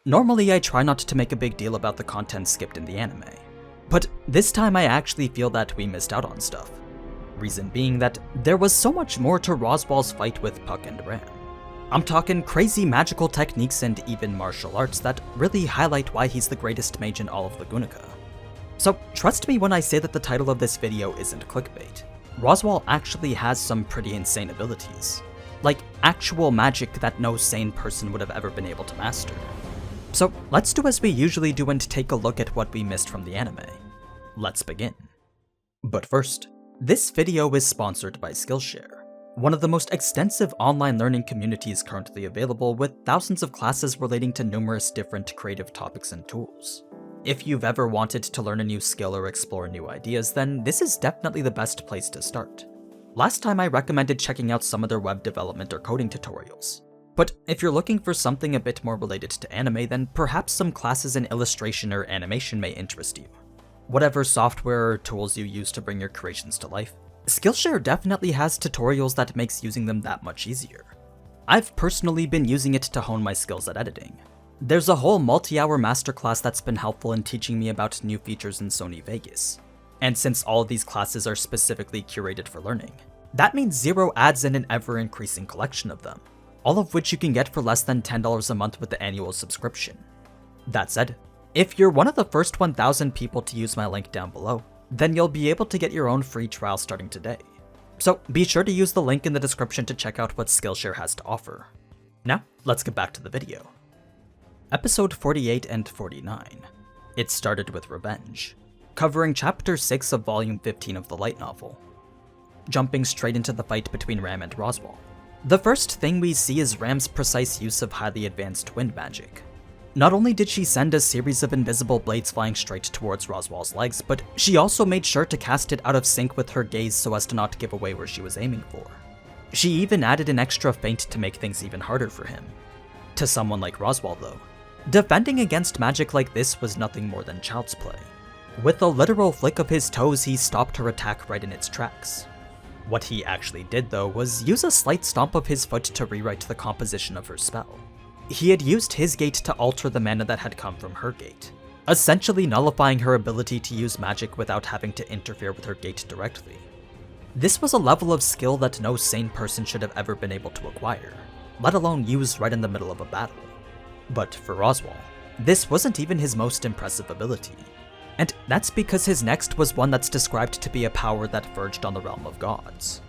Normally I try not to make a big deal about the content skipped in the anime, but this time I actually feel that we missed out on stuff. Reason being that there was so much more to Roswaal's fight with Puck and Ram. I'm talking crazy magical techniques and even martial arts that really highlight why he's the greatest mage in all of Lagunica. So trust me when I say that the title of this video isn't clickbait. Roswaal actually has some pretty insane abilities. Like actual magic that no sane person would have ever been able to master. So let's do as we usually do and take a look at what we missed from the anime. Let's begin. But first, this video is sponsored by Skillshare, one of the most extensive online learning communities currently available with thousands of classes relating to numerous different creative topics and tools. If you've ever wanted to learn a new skill or explore new ideas, then this is definitely the best place to start. Last time I recommended checking out some of their web development or coding tutorials. But if you're looking for something a bit more related to anime, then perhaps some classes in illustration or animation may interest you. Whatever software or tools you use to bring your creations to life, Skillshare definitely has tutorials that makes using them that much easier. I've personally been using it to hone my skills at editing. There's a whole multi-hour masterclass that's been helpful in teaching me about new features in Sony Vegas. And since all of these classes are specifically curated for learning, that means zero ads and an ever-increasing collection of them, all of which you can get for less than $10 a month with the annual subscription. That said, if you're one of the first 1,000 people to use my link down below, then you'll be able to get your own free trial starting today. So be sure to use the link in the description to check out what Skillshare has to offer. Now, let's get back to the video. Episode 48 and 49. It started with Revenge, covering Chapter 6 of Volume 15 of the light novel. Jumping straight into the fight between Ram and Roswaal. The first thing we see is Ram's precise use of highly advanced wind magic. Not only did she send a series of invisible blades flying straight towards Roswaal's legs, but she also made sure to cast it out of sync with her gaze so as to not give away where she was aiming for. She even added an extra feint to make things even harder for him. To someone like Roswaal though, defending against magic like this was nothing more than child's play. With a literal flick of his toes, he stopped her attack right in its tracks. What he actually did though was use a slight stomp of his foot to rewrite the composition of her spell. He had used his gate to alter the mana that had come from her gate, essentially nullifying her ability to use magic without having to interfere with her gate directly. This was a level of skill that no sane person should have ever been able to acquire, let alone use right in the middle of a battle. But for Roswaal, this wasn't even his most impressive ability. And that's because his next was one that's described to be a power that verged on the realm of gods.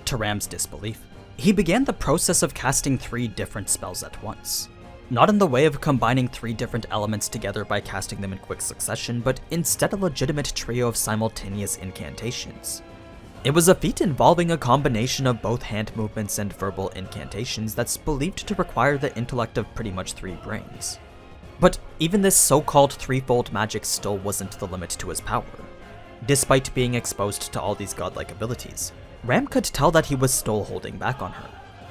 To Ram's disbelief, he began the process of casting 3 different spells at once. Not in the way of combining 3 different elements together by casting them in quick succession, but instead a legitimate trio of simultaneous incantations. It was a feat involving a combination of both hand movements and verbal incantations that's believed to require the intellect of pretty much 3 brains. But even this so-called threefold magic still wasn't the limit to his power. Despite being exposed to all these godlike abilities, Ram could tell that he was still holding back on her,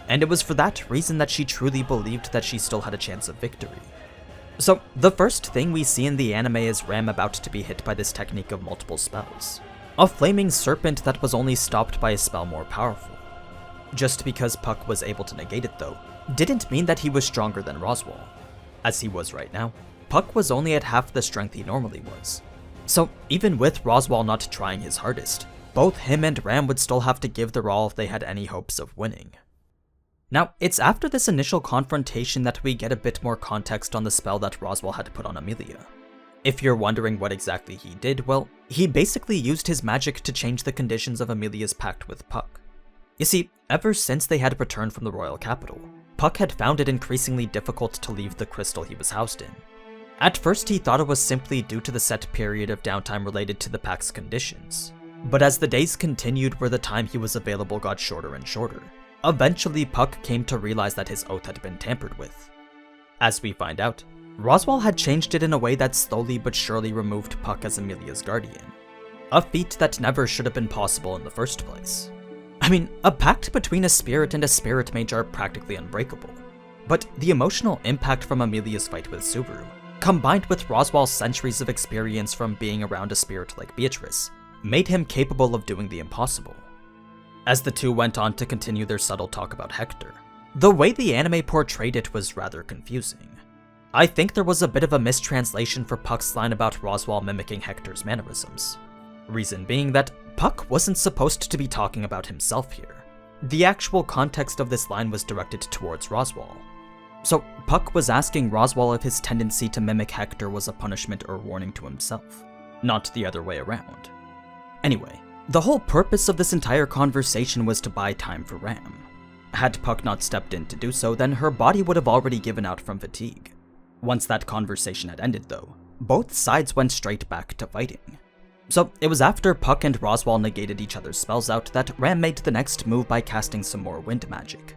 and it was for that reason that she truly believed that she still had a chance of victory. So the first thing we see in the anime is Ram about to be hit by this technique of multiple spells. A flaming serpent that was only stopped by a spell more powerful. Just because Puck was able to negate it though, didn't mean that he was stronger than Roswaal. As he was right now, Puck was only at half the strength he normally was. So even with Roswaal not trying his hardest, both him and Ram would still have to give their all if they had any hopes of winning. Now, it's after this initial confrontation that we get a bit more context on the spell that Roswaal had put on Amelia. If you're wondering what exactly he did, well, he basically used his magic to change the conditions of Amelia's pact with Puck. You see, ever since they had returned from the royal capital, Puck had found it increasingly difficult to leave the crystal he was housed in. At first he thought it was simply due to the set period of downtime related to the pact's conditions. But as the days continued where the time he was available got shorter and shorter, eventually Puck came to realize that his oath had been tampered with. As we find out, Roswaal had changed it in a way that slowly but surely removed Puck as Amelia's guardian. A feat that never should have been possible in the first place. I mean, a pact between a spirit and a spirit mage are practically unbreakable. But the emotional impact from Amelia's fight with Subaru, combined with Roswaal's centuries of experience from being around a spirit like Beatrice, made him capable of doing the impossible. As the two went on to continue their subtle talk about Hector, the way the anime portrayed it was rather confusing. I think there was a bit of a mistranslation for Puck's line about Roswaal mimicking Hector's mannerisms. Reason being that Puck wasn't supposed to be talking about himself here. The actual context of this line was directed towards Roswaal. So Puck was asking Roswaal if his tendency to mimic Hector was a punishment or warning to himself, not the other way around. Anyway, the whole purpose of this entire conversation was to buy time for Ram. Had Puck not stepped in to do so, then her body would have already given out from fatigue. Once that conversation had ended though, both sides went straight back to fighting. So it was after Puck and Roswaal negated each other's spells out that Ram made the next move by casting some more wind magic.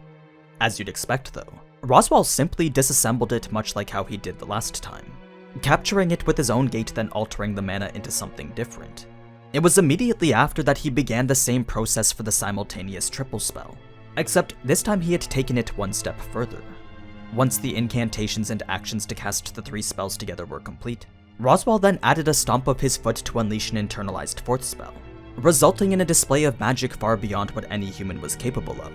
As you'd expect though, Roswaal simply disassembled it much like how he did the last time, capturing it with his own gate then altering the mana into something different. It was immediately after that he began the same process for the simultaneous triple spell, except this time he had taken it one step further. Once the incantations and actions to cast the 3 spells together were complete, Roswaal then added a stomp of his foot to unleash an internalized 4th spell, resulting in a display of magic far beyond what any human was capable of.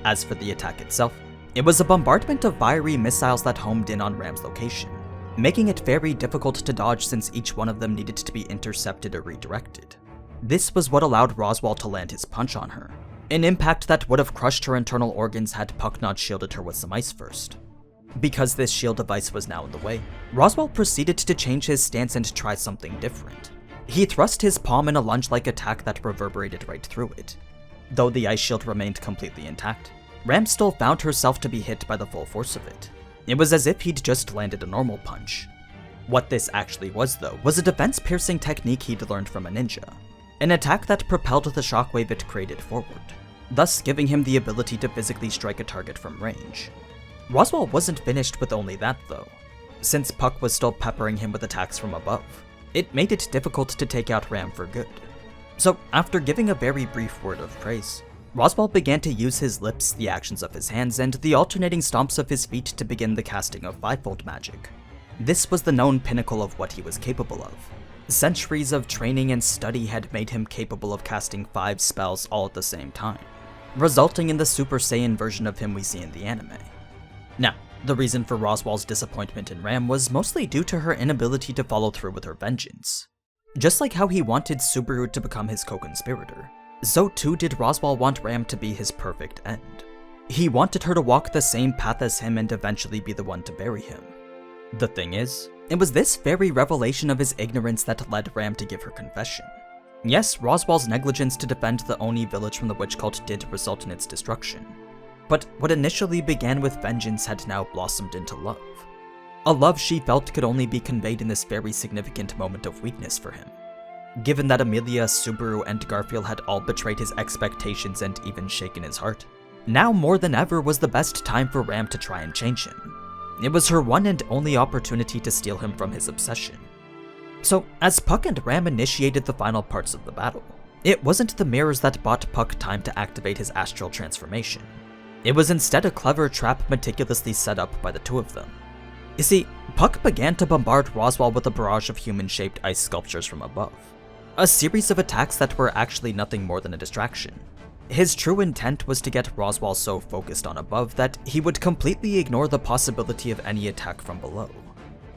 As for the attack itself, it was a bombardment of fiery missiles that homed in on Ram's location, making it very difficult to dodge since each one of them needed to be intercepted or redirected. This was what allowed Roswaal to land his punch on her, an impact that would have crushed her internal organs had Puck not shielded her with some ice first. Because this shield device was now in the way, Roswaal proceeded to change his stance and try something different. He thrust his palm in a lunge-like attack that reverberated right through it. Though the ice shield remained completely intact, Ram still found herself to be hit by the full force of it. It was as if he'd just landed a normal punch. What this actually was though, was a defense-piercing technique he'd learned from a ninja, an attack that propelled the shockwave it created forward, thus giving him the ability to physically strike a target from range. Roswaal wasn't finished with only that though. Since Puck was still peppering him with attacks from above, it made it difficult to take out Ram for good. So after giving a very brief word of praise, Roswaal began to use his lips, the actions of his hands, and the alternating stomps of his feet to begin the casting of 5-fold magic. This was the known pinnacle of what he was capable of. Centuries of training and study had made him capable of casting 5 spells all at the same time, resulting in the Super Saiyan version of him we see in the anime. Now, the reason for Roswaal's disappointment in Ram was mostly due to her inability to follow through with her vengeance. Just like how he wanted Subaru to become his co-conspirator, so too did Roswaal want Ram to be his perfect end. He wanted her to walk the same path as him and eventually be the one to bury him. The thing is, it was this very revelation of his ignorance that led Ram to give her confession. Yes, Roswaal's negligence to defend the Oni village from the witch cult did result in its destruction, but what initially began with vengeance had now blossomed into love. A love she felt could only be conveyed in this very significant moment of weakness for him. Given that Amelia, Subaru, and Garfield had all betrayed his expectations and even shaken his heart, now more than ever was the best time for Ram to try and change him. It was her one and only opportunity to steal him from his obsession. So, as Puck and Ram initiated the final parts of the battle, it wasn't the mirrors that bought Puck time to activate his astral transformation. It was instead a clever trap meticulously set up by the two of them. You see, Puck began to bombard Roswaal with a barrage of human-shaped ice sculptures from above, a series of attacks that were actually nothing more than a distraction. His true intent was to get Roswaal so focused on above that he would completely ignore the possibility of any attack from below.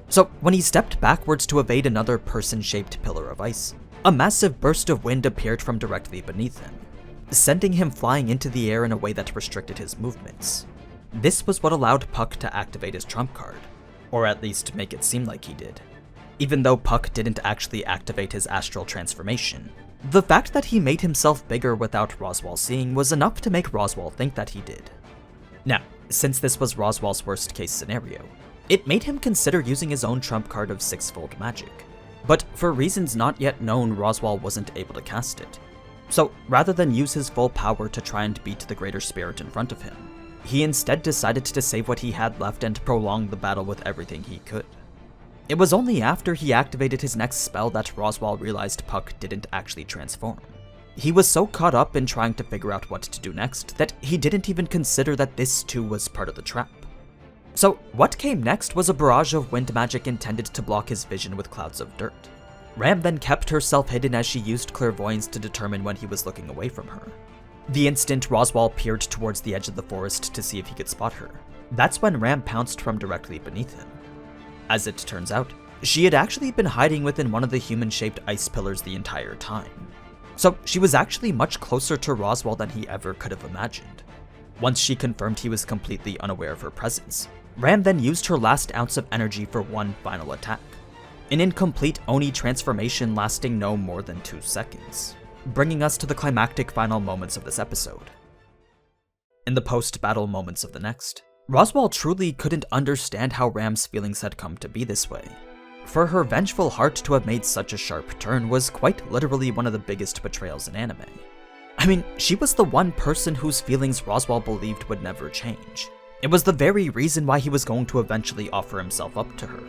So when he stepped backwards to evade another person-shaped pillar of ice, a massive burst of wind appeared from directly beneath him, sending him flying into the air in a way that restricted his movements. This was what allowed Puck to activate his trump card, or at least make it seem like he did. Even though Puck didn't actually activate his astral transformation, the fact that he made himself bigger without Roswaal seeing was enough to make Roswaal think that he did. Now, since this was Roswaal's worst case scenario, it made him consider using his own trump card of 6-fold magic. But for reasons not yet known, Roswaal wasn't able to cast it. So rather than use his full power to try and beat the greater spirit in front of him, he instead decided to save what he had left and prolong the battle with everything he could. It was only after he activated his next spell that Roswaal realized Puck didn't actually transform. He was so caught up in trying to figure out what to do next that he didn't even consider that this too was part of the trap. So what came next was a barrage of wind magic intended to block his vision with clouds of dirt. Ram then kept herself hidden as she used clairvoyance to determine when he was looking away from her. The instant Roswaal peered towards the edge of the forest to see if he could spot her, that's when Ram pounced from directly beneath him. As it turns out, she had actually been hiding within one of the human-shaped ice pillars the entire time. So she was actually much closer to Roswaal than he ever could have imagined. Once she confirmed he was completely unaware of her presence, Ram then used her last ounce of energy for one final attack. An incomplete Oni transformation lasting no more than 2 seconds, bringing us to the climactic final moments of this episode. In the post-battle moments of the next, Roswaal truly couldn't understand how Ram's feelings had come to be this way. For her vengeful heart to have made such a sharp turn was quite literally one of the biggest betrayals in anime. I mean, she was the one person whose feelings Roswaal believed would never change. It was the very reason why he was going to eventually offer himself up to her.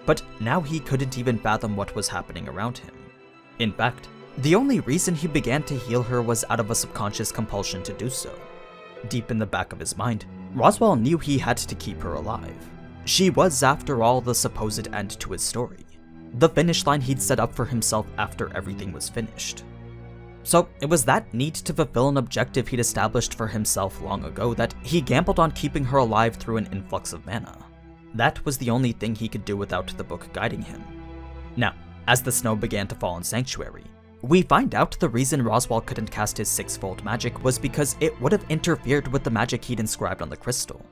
But now he couldn't even fathom what was happening around him. In fact, the only reason he began to heal her was out of a subconscious compulsion to do so. Deep in the back of his mind, Roswaal knew he had to keep her alive. She was, after all, the supposed end to his story, the finish line he'd set up for himself after everything was finished. So it was that need to fulfill an objective he'd established for himself long ago that he gambled on keeping her alive through an influx of mana. That was the only thing he could do without the book guiding him. Now, as the snow began to fall in Sanctuary, we find out the reason Roswaal couldn't cast his 6-fold magic was because it would have interfered with the magic he'd inscribed on the crystal.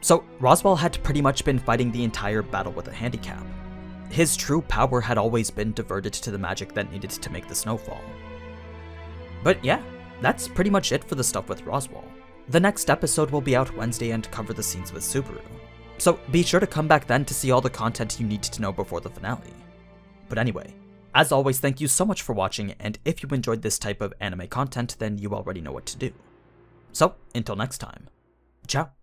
So Roswaal had pretty much been fighting the entire battle with a handicap. His true power had always been diverted to the magic that needed to make the snow fall. But yeah, that's pretty much it for the stuff with Roswaal. The next episode will be out Wednesday and cover the scenes with Subaru. So be sure to come back then to see all the content you need to know before the finale. But anyway, as always, thank you so much for watching, and if you enjoyed this type of anime content, then you already know what to do. So, until next time, ciao.